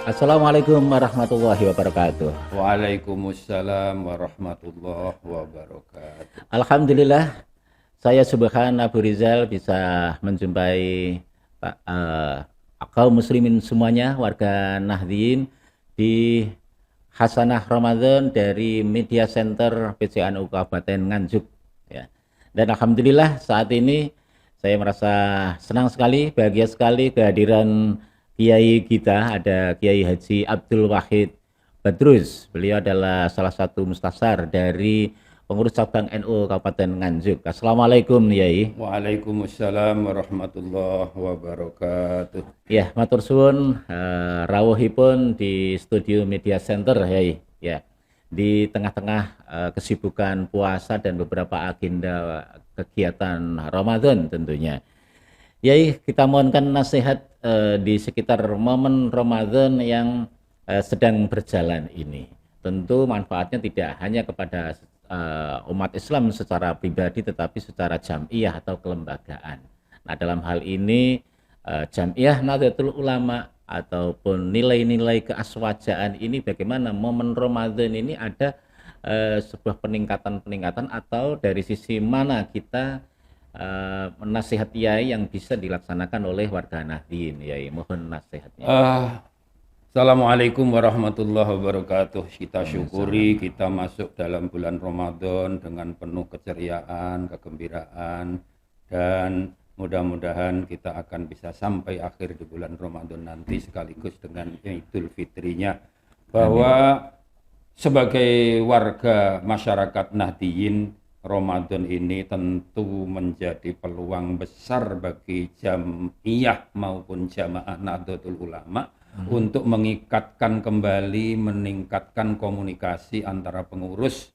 Assalamualaikum warahmatullahi wabarakatuh. Waalaikumsalam warahmatullahi wabarakatuh. Alhamdulillah, saya Subhan Abu Rizal bisa menjumpai kaum muslimin semuanya, warga Nahdien di Hasanah Ramadan dari Media Center PCNU Kabupaten Nganjuk. Ya. Dan Alhamdulillah saat ini saya merasa senang sekali, bahagia sekali kehadiran Kiai kita, ada Kiai Haji Abdul Wahid Badrus. Beliau adalah salah satu mustasar dari pengurus cabang NU Kabupaten Nganjuk. Assalamualaikum Yai. Waalaikumsalam warahmatullahi wabarakatuh. Ya, matur suwun rawuhipun di studio Media Center Yai. Ya. Di tengah-tengah kesibukan puasa dan beberapa agenda kegiatan Ramadan tentunya. Yai, kita mohonkan nasihat di sekitar momen Ramadan yang sedang berjalan ini. Tentu manfaatnya tidak hanya kepada umat Islam secara pribadi, tetapi secara jam'iyah atau kelembagaan. Nah, dalam hal ini jam'iyah Nahdlatul Ulama ataupun nilai-nilai keaswajaan ini, bagaimana momen Ramadan ini ada sebuah peningkatan-peningkatan, atau dari sisi mana kita nasihat Yai yang bisa dilaksanakan oleh warga Nahdien. Yai, mohon nasihatnya. Assalamualaikum warahmatullahi wabarakatuh. Kita syukuri kita masuk dalam bulan Ramadan dengan penuh keceriaan, kegembiraan, dan mudah-mudahan kita akan bisa sampai akhir di bulan Ramadan nanti sekaligus dengan Idul Fitrinya. Bahwa sebagai warga masyarakat Nahdien, Ramadan ini tentu menjadi peluang besar bagi jam'iyah maupun jamaah Nahdlatul Ulama untuk mengikatkan kembali, meningkatkan komunikasi antara pengurus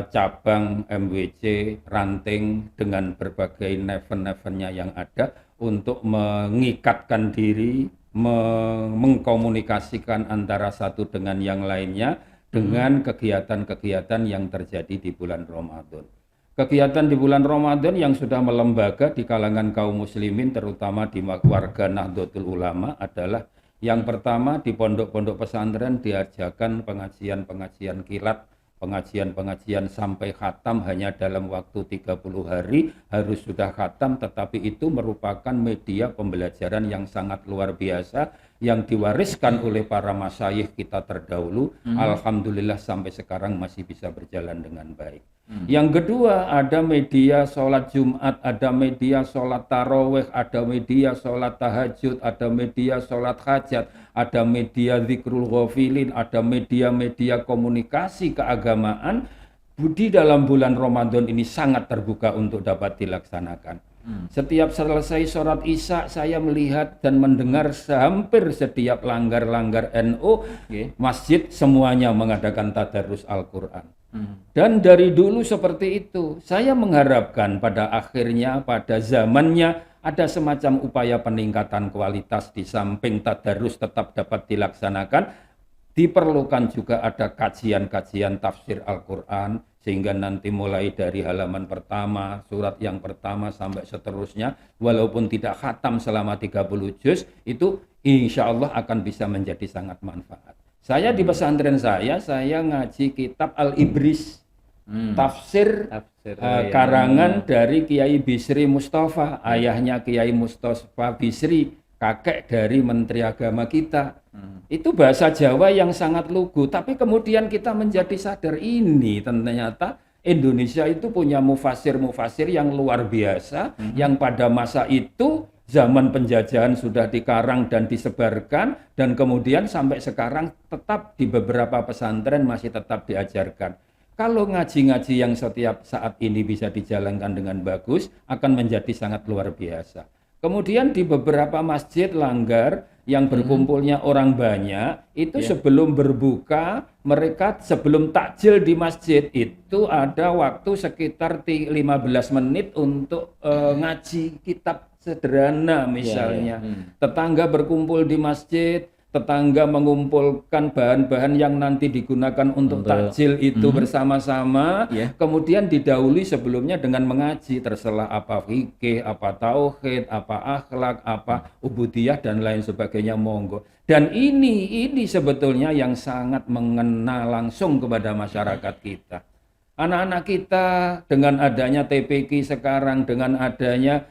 cabang MWC ranting dengan berbagai event-eventnya yang ada, untuk mengikatkan diri, mengkomunikasikan antara satu dengan yang lainnya dengan kegiatan-kegiatan yang terjadi di bulan Ramadan. Kegiatan di bulan Ramadan yang sudah melembaga di kalangan kaum muslimin, terutama di warga Nahdlatul Ulama, adalah yang pertama, di pondok-pondok pesantren diajarkan pengajian-pengajian kilat, pengajian-pengajian sampai khatam hanya dalam waktu 30 hari harus sudah khatam, tetapi itu merupakan media pembelajaran yang sangat luar biasa yang diwariskan oleh para masyayikh kita terdahulu. Alhamdulillah sampai sekarang masih bisa berjalan dengan baik. Yang kedua, ada media sholat Jumat, ada media sholat taraweh, ada media sholat tahajud, ada media sholat hajat, ada media zikrul ghafilin, ada media-media komunikasi keagamaan. Di dalam bulan Ramadan ini sangat terbuka untuk dapat dilaksanakan. Setiap selesai sholat Isya, saya melihat dan mendengar hampir setiap langgar-langgar NU, masjid semuanya mengadakan tadarus Al-Quran. Dan dari dulu seperti itu. Saya mengharapkan pada akhirnya, pada zamannya, ada semacam upaya peningkatan kualitas. Di samping tadarus tetap dapat dilaksanakan, diperlukan juga ada kajian-kajian tafsir Al-Quran, sehingga nanti mulai dari halaman pertama, surat yang pertama sampai seterusnya, walaupun tidak khatam selama 30 juz, itu insya Allah akan bisa menjadi sangat manfaat. Saya di pesantren saya ngaji kitab Al-Ibris, tafsir karangan dari Kiai Bisri Mustafa, ayahnya Kiai Mustafa Bisri, kakek dari Menteri Agama kita. Itu bahasa Jawa yang sangat lugu, tapi kemudian kita menjadi sadar ini ternyata Indonesia itu punya mufasir-mufasir yang luar biasa, yang pada masa itu zaman penjajahan sudah dikarang dan disebarkan, dan kemudian sampai sekarang tetap di beberapa pesantren masih tetap diajarkan. Kalau ngaji-ngaji yang setiap saat ini bisa dijalankan dengan bagus, akan menjadi sangat luar biasa. Kemudian di beberapa masjid langgar yang berkumpulnya orang banyak, itu sebelum berbuka, mereka sebelum takjil di masjid, itu ada waktu sekitar 15 menit untuk ngaji kitab sederhana misalnya. Tetangga berkumpul di masjid, tetangga mengumpulkan bahan-bahan yang nanti digunakan untuk takjil itu bersama-sama, kemudian didahului sebelumnya dengan mengaji, terselah apa fikih, apa tauhid, apa akhlak, apa ubudiyah dan lain sebagainya, monggo. Dan ini sebetulnya yang sangat mengena langsung kepada masyarakat kita. Anak-anak kita dengan adanya TPQ sekarang, dengan adanya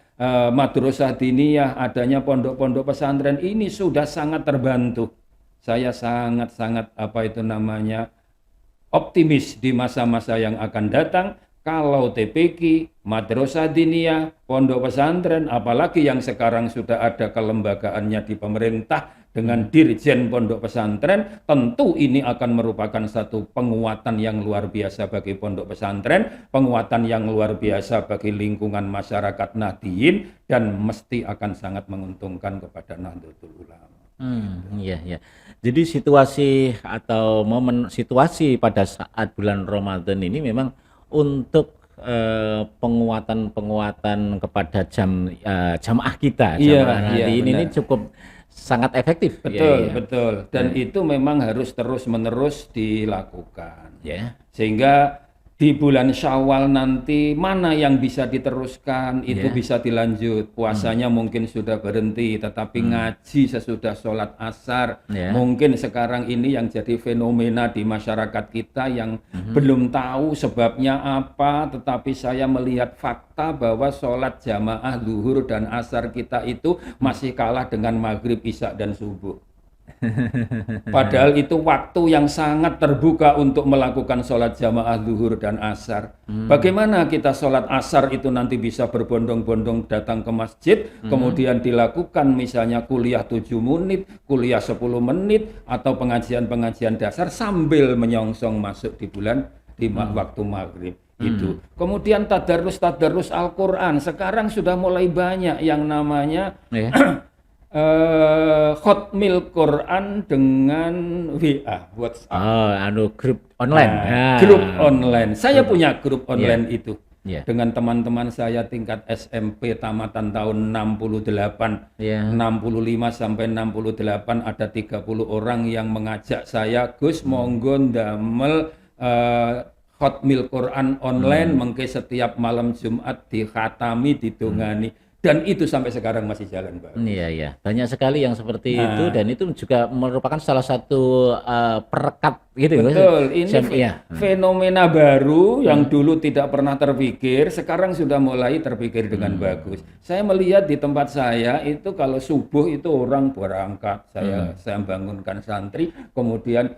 madrasah diniyah, adanya pondok-pondok pesantren ini sudah sangat terbantu. Saya sangat-sangat optimis di masa-masa yang akan datang kalau TPQ, madrasah diniyah, pondok pesantren, apalagi yang sekarang sudah ada kelembagaannya di pemerintah dengan dirjen pondok pesantren, tentu ini akan merupakan satu penguatan yang luar biasa bagi pondok pesantren, penguatan yang luar biasa bagi lingkungan masyarakat Nahdliyin, dan mesti akan sangat menguntungkan kepada Nahdlatul Ulama. Iya, iya. Jadi situasi atau situasi pada saat bulan Ramadan ini memang untuk penguatan kepada jamaah kita, jamaah ini cukup sangat efektif. Betul. Dan itu memang harus terus-menerus dilakukan. Sehingga di bulan Syawal nanti mana yang bisa diteruskan, itu bisa dilanjut. Puasanya mungkin sudah berhenti, tetapi ngaji sesudah sholat asar. Mungkin sekarang ini yang jadi fenomena di masyarakat kita yang belum tahu sebabnya apa, tetapi saya melihat fakta bahwa sholat jamaah zuhur dan asar kita itu masih kalah dengan maghrib, isya, dan subuh. Padahal itu waktu yang sangat terbuka untuk melakukan sholat jamaah zuhur dan asar. Bagaimana kita sholat asar itu nanti bisa berbondong-bondong datang ke masjid, kemudian dilakukan misalnya kuliah 7 menit, kuliah 10 menit, atau pengajian-pengajian dasar sambil menyongsong masuk di waktu maghrib. Itu. Kemudian tadarus Al-Quran. Sekarang sudah mulai banyak yang namanya Khotmil Quran dengan WA, WhatsApp. Grup online. Grup online. Saya punya grup online itu. Dengan teman-teman saya tingkat SMP tamatan tahun 68, 65 sampai 68, ada 30 orang yang mengajak saya, Gus monggo ndamel Khotmil Quran online, mengke setiap malam Jumat dikhatami, didongani. Dan itu sampai sekarang masih jalan, Pak. Iya. Banyak sekali yang seperti itu, dan itu juga merupakan salah satu perekat gitu. Betul, ini fenomena baru yang dulu tidak pernah terpikir, sekarang sudah mulai terpikir dengan bagus. Saya melihat di tempat saya itu kalau subuh itu orang berangkat, saya bangunkan santri, kemudian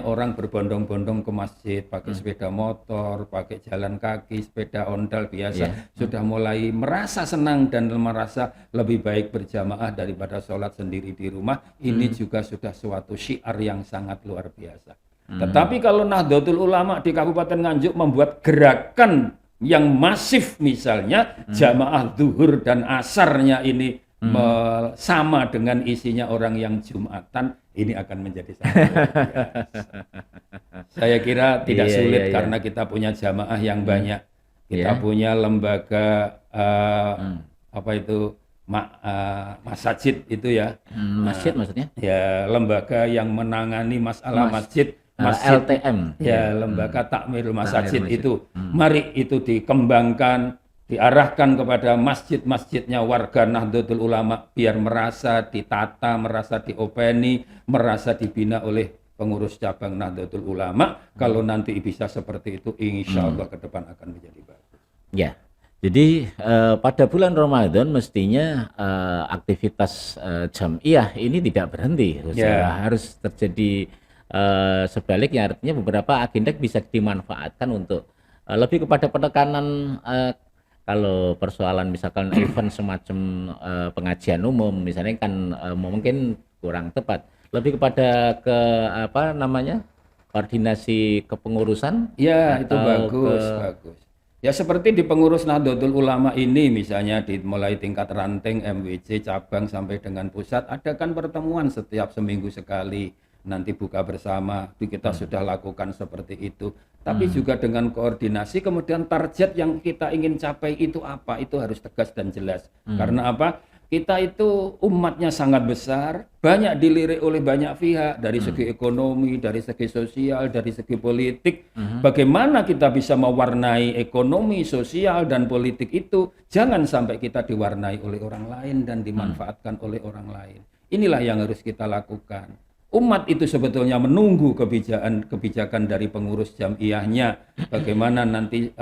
orang berbondong-bondong ke masjid, pakai sepeda motor, pakai jalan kaki, sepeda ondal biasa, sudah mulai merasa senang dan merasa lebih baik berjamaah daripada sholat sendiri di rumah. Ini juga sudah suatu syiar yang sangat luar biasa. Tetapi kalau Nahdlatul Ulama di Kabupaten Nganjuk membuat gerakan yang masif, misalnya jamaah zuhur dan asarnya ini sama dengan isinya orang yang Jumatan, ini akan menjadi sangat luar biasa. Saya kira tidak sulit karena kita punya jamaah yang banyak. Kita punya lembaga masjid itu ya. Masjid maksudnya? Ya, lembaga yang menangani masalah masjid. LTM. Ya, lembaga takmirul masjid itu. Mari itu dikembangkan, diarahkan kepada masjid-masjidnya warga Nahdlatul Ulama biar merasa ditata, merasa diopeni, merasa dibina oleh pengurus cabang Nahdlatul Ulama. Kalau nanti bisa seperti itu, insya Allah ke depan akan menjadi bagus. Ya, jadi pada bulan Ramadan mestinya aktivitas jam'iyah ini tidak berhenti, harus terjadi sebaliknya, artinya beberapa agenda bisa dimanfaatkan untuk lebih kepada penekanan. Kalau persoalan misalkan event semacam pengajian umum misalnya kan mungkin kurang tepat, lebih kepada koordinasi kepengurusan. Ya, itu bagus. Ya, seperti di pengurus Nahdlatul Ulama ini misalnya mulai tingkat ranting MWC cabang sampai dengan pusat, adakan pertemuan setiap seminggu sekali. Nanti buka bersama, kita sudah lakukan seperti itu. Tapi juga dengan koordinasi, kemudian target yang kita ingin capai itu apa, itu harus tegas dan jelas. Karena apa? kita itu umatnya sangat besar, banyak dilirik oleh banyak pihak dari segi ekonomi, dari segi sosial, dari segi politik. Bagaimana kita bisa mewarnai ekonomi, sosial, dan politik itu? Jangan sampai kita diwarnai oleh orang lain dan dimanfaatkan oleh orang lain. Inilah yang harus kita lakukan. Umat itu sebetulnya menunggu kebijakan dari pengurus jam'iyahnya. Bagaimana nanti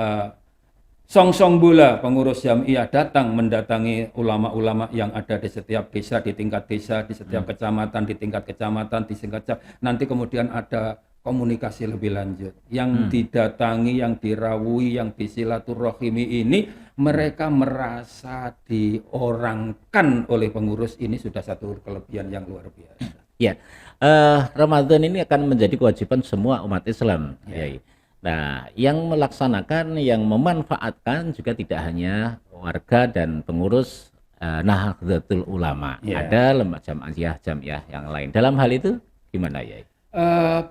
song-song bola pengurus jam'iyah datang mendatangi ulama-ulama yang ada di setiap desa, di tingkat desa, di setiap kecamatan, di tingkat kecamatan, di tingkat nanti kemudian ada komunikasi lebih lanjut. Yang didatangi, yang dirawui, yang disilaturahimi ini mereka merasa diorangkan oleh pengurus ini sudah satu kelebihan yang luar biasa. Ya, Ramadan ini akan menjadi kewajiban semua umat Islam, Yai. Nah, yang melaksanakan, yang memanfaatkan juga tidak hanya warga dan pengurus Nahdlatul Ulama. Ada lembaga jamiah yang lain. Dalam hal itu gimana, Yai?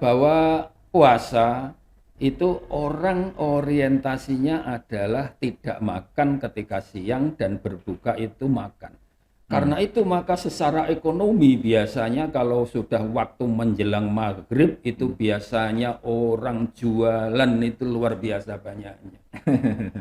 Bahwa puasa itu orang orientasinya adalah tidak makan ketika siang dan berbuka itu makan. Karena itu maka secara ekonomi biasanya kalau sudah waktu menjelang maghrib itu biasanya orang jualan itu luar biasa banyaknya.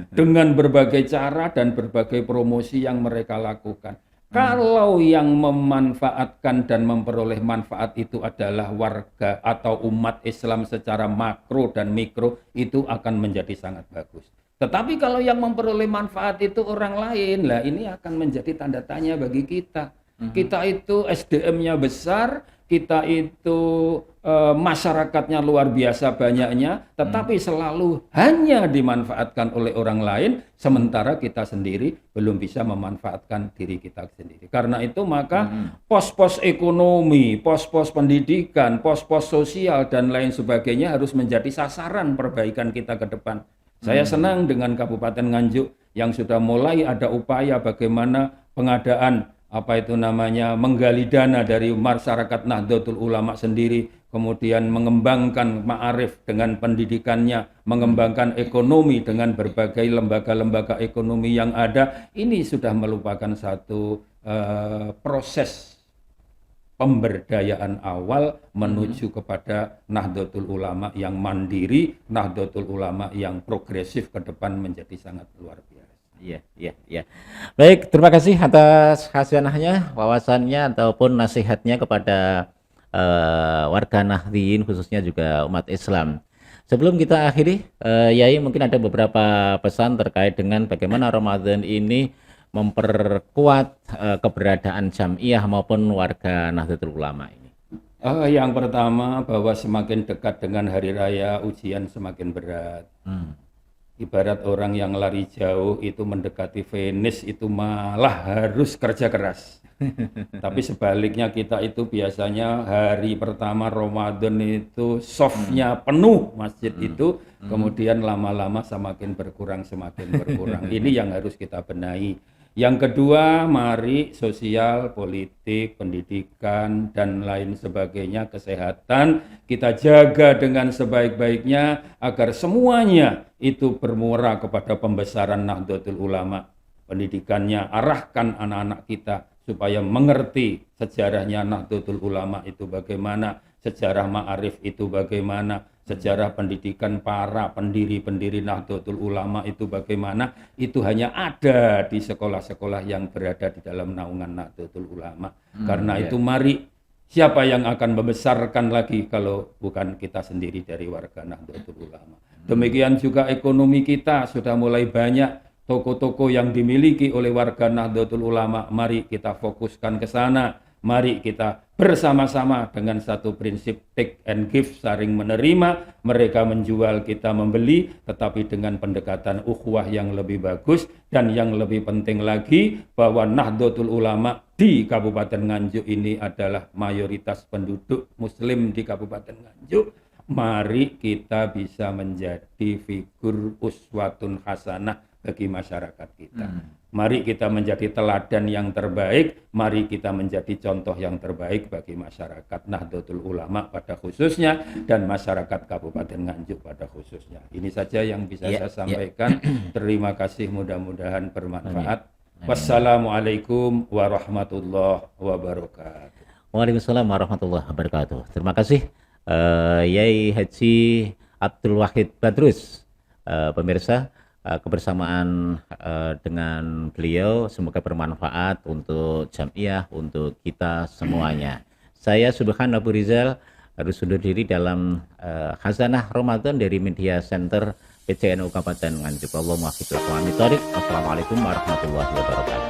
Dengan berbagai cara dan berbagai promosi yang mereka lakukan. Kalau yang memanfaatkan dan memperoleh manfaat itu adalah warga atau umat Islam secara makro dan mikro, itu akan menjadi sangat bagus. Tetapi kalau yang memperoleh manfaat itu orang lain, lah ini akan menjadi tanda tanya bagi kita. Kita itu SDM-nya besar, kita itu masyarakatnya luar biasa banyaknya, tetapi selalu hanya dimanfaatkan oleh orang lain, sementara kita sendiri belum bisa memanfaatkan diri kita sendiri. Karena itu maka pos-pos ekonomi, pos-pos pendidikan, pos-pos sosial dan lain sebagainya harus menjadi sasaran perbaikan kita ke depan. Saya senang dengan Kabupaten Nganjuk yang sudah mulai ada upaya bagaimana pengadaan menggali dana dari masyarakat Nahdlatul Ulama sendiri, kemudian mengembangkan ma'arif dengan pendidikannya, mengembangkan ekonomi dengan berbagai lembaga-lembaga ekonomi yang ada. Ini sudah merupakan satu proses pemberdayaan awal menuju kepada Nahdlatul Ulama yang mandiri, Nahdlatul Ulama yang progresif ke depan menjadi sangat luar biasa. Iya. Baik, terima kasih atas khasanahnya, wawasannya ataupun nasihatnya kepada warga Nahdliyin khususnya juga umat Islam. Sebelum kita akhiri, Yai mungkin ada beberapa pesan terkait dengan bagaimana Ramadan ini memperkuat keberadaan jamiah maupun warga Nahdlatul Ulama ini. Yang pertama bahwa semakin dekat dengan hari raya ujian semakin berat. Ibarat orang yang lari jauh itu mendekati finish itu malah harus kerja keras. Tapi sebaliknya kita itu biasanya hari pertama Ramadan itu softnya penuh masjid itu, kemudian lama-lama semakin berkurang. Ini yang harus kita benahi. Yang kedua, mari sosial, politik, pendidikan, dan lain sebagainya, kesehatan, kita jaga dengan sebaik-baiknya agar semuanya itu bermuara kepada pembesaran Nahdlatul Ulama. Pendidikannya, arahkan anak-anak kita supaya mengerti sejarahnya Nahdlatul Ulama itu bagaimana, sejarah ma'arif itu bagaimana, sejarah pendidikan para pendiri-pendiri Nahdlatul Ulama itu bagaimana, itu hanya ada di sekolah-sekolah yang berada di dalam naungan Nahdlatul Ulama. Karena itu mari, siapa yang akan membesarkan lagi kalau bukan kita sendiri dari warga Nahdlatul Ulama. Demikian juga ekonomi kita sudah mulai banyak toko-toko yang dimiliki oleh warga Nahdlatul Ulama. Mari kita fokuskan ke sana. Mari kita bersama-sama dengan satu prinsip take and give, saling menerima, mereka menjual, kita membeli, tetapi dengan pendekatan ukhuwah yang lebih bagus, dan yang lebih penting lagi bahwa Nahdlatul Ulama di Kabupaten Nganjuk ini adalah mayoritas penduduk Muslim di Kabupaten Nganjuk. Mari kita bisa menjadi figur uswatun hasanah bagi masyarakat kita. Mari kita menjadi teladan yang terbaik, mari kita menjadi contoh yang terbaik bagi masyarakat Nahdlatul Ulama pada khususnya dan masyarakat Kabupaten Nganjuk pada khususnya. Ini saja yang bisa saya sampaikan. Terima kasih, mudah-mudahan bermanfaat. Wassalamualaikum warahmatullahi wabarakatuh. Waalaikumsalam warahmatullahi wabarakatuh. Terima kasih Yai Haji Abdul Wahid Badrus. Pemirsa, kebersamaan dengan beliau semoga bermanfaat untuk jamiah, untuk kita semuanya. Saya Subhan Abu Rizal harus undur diri dalam Khazanah Ramadan dari Media Center PCNU Kabupaten Nganjuk. Wassalamualaikum warahmatullahi wabarakatuh.